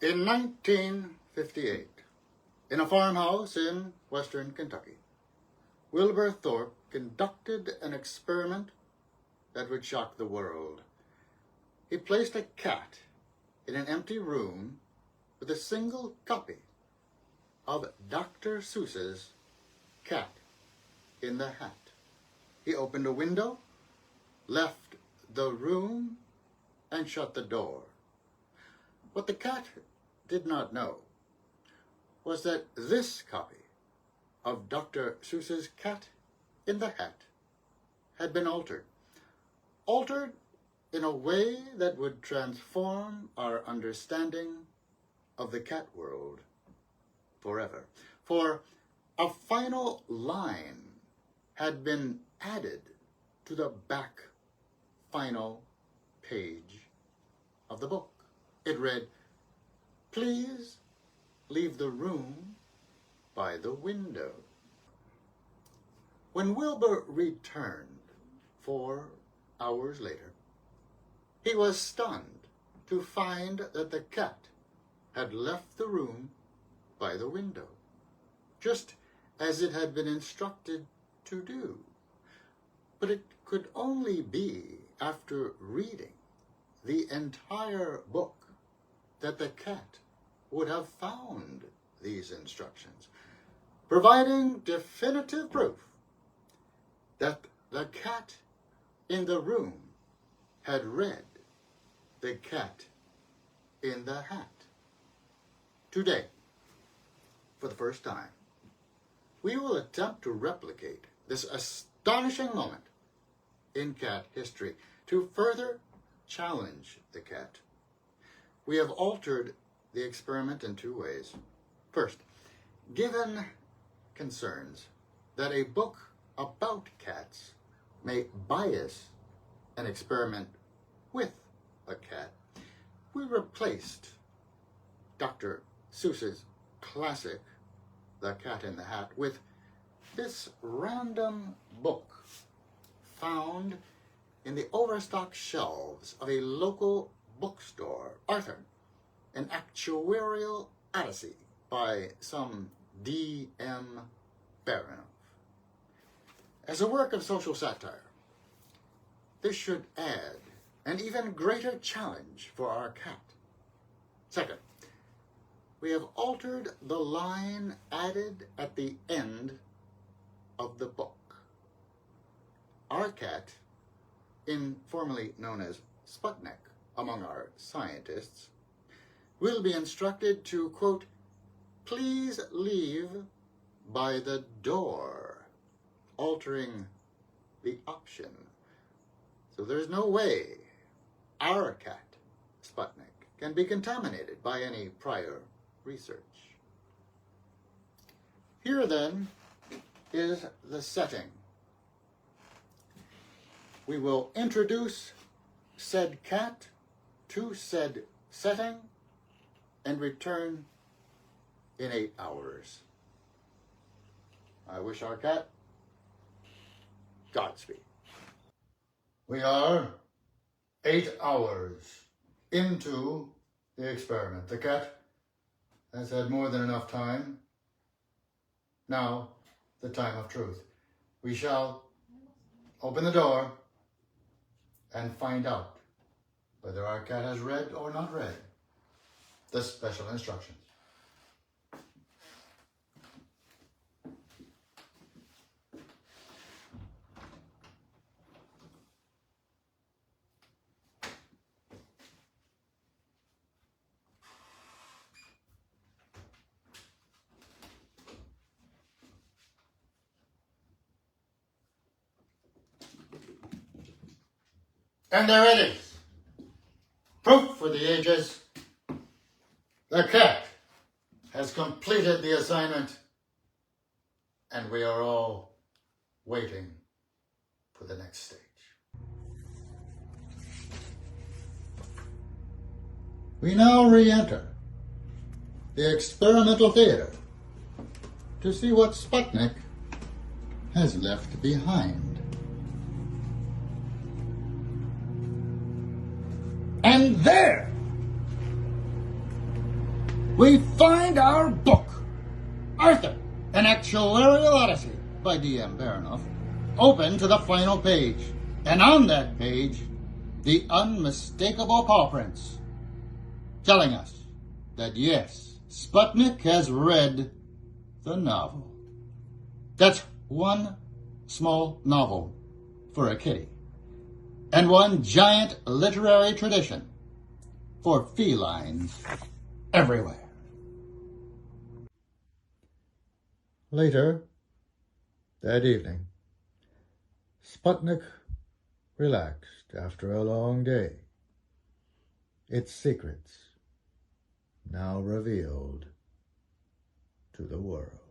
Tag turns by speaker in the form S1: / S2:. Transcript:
S1: In 1958, in a farmhouse in western Kentucky, Wilbur Thorpe conducted an experiment that would shock the world. He placed a cat in an empty room with a single copy of Dr. Seuss's Cat in the Hat. He opened a window, left the room, and shut the door. What the cat did not know was that this copy of Dr. Seuss's Cat in the Hat had been altered in a way that would transform our understanding of the cat world forever. For a final line had been added to the back final page of the book. It read, "Please leave the room by the window." When Wilbur returned 4 hours later, he was stunned to find that the cat had left the room by the window, just as it had been instructed to do. But it could only be after reading the entire book that the cat would have found these instructions, providing definitive proof that the cat in the room had read The Cat in the Hat. Today, for the first time, we will attempt to replicate this astonishing moment in cat history. To further challenge the cat, we have altered the experiment in 2 ways. First, given concerns that a book about cats may bias an experiment with a cat, we replaced Dr. Seuss's classic, The Cat in the Hat, with this random book found in the overstocked shelves of a local bookstore, Arthur, an actuarial odyssey by some D.M. Baranoff. As a work of social satire, this should add an even greater challenge for our cat. Second, we have altered the line added at the end of the book. Our cat, informally known as Sputnik among our scientists, will be instructed to, quote, "Please leave by the door," altering the option. So there's no way our cat, Sputnik, can be contaminated by any prior research. Here, then, is the setting. We will introduce said cat to said setting and return in 8 hours. I wish our cat Godspeed. We are 8 hours into the experiment. The cat has had more than enough time. Now, the time of truth. We shall open the door and find out whether our cat has read or not read the special instructions. And there it is. Proof for the ages. The cat has completed the assignment, and we are all waiting for the next stage. We now re-enter the experimental theater to see what Sputnik has left behind. And there we find our book, Arthur, an Actuarial Odyssey by D.M. Baranoff, open to the final page. And on that page, the unmistakable paw prints, telling us that yes, Sputnik has read the novel. That's one small novel for a kitty, and one giant literary tradition for felines everywhere. Later that evening, Sputnik relaxed after a long day, its secrets now revealed to the world.